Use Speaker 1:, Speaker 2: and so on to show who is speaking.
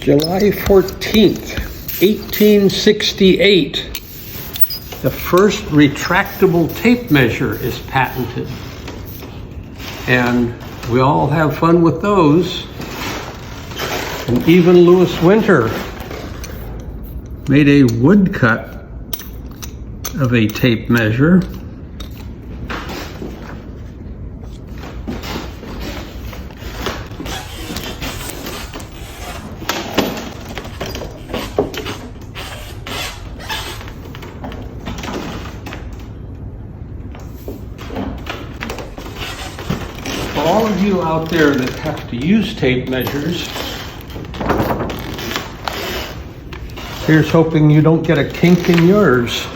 Speaker 1: July 14th, 1868, the first retractable tape measure is patented. And we all have fun with those. And even Louis Winter made a woodcut of a tape measure. For all of you out there that have to use tape measures, here's hoping you don't get a kink in yours.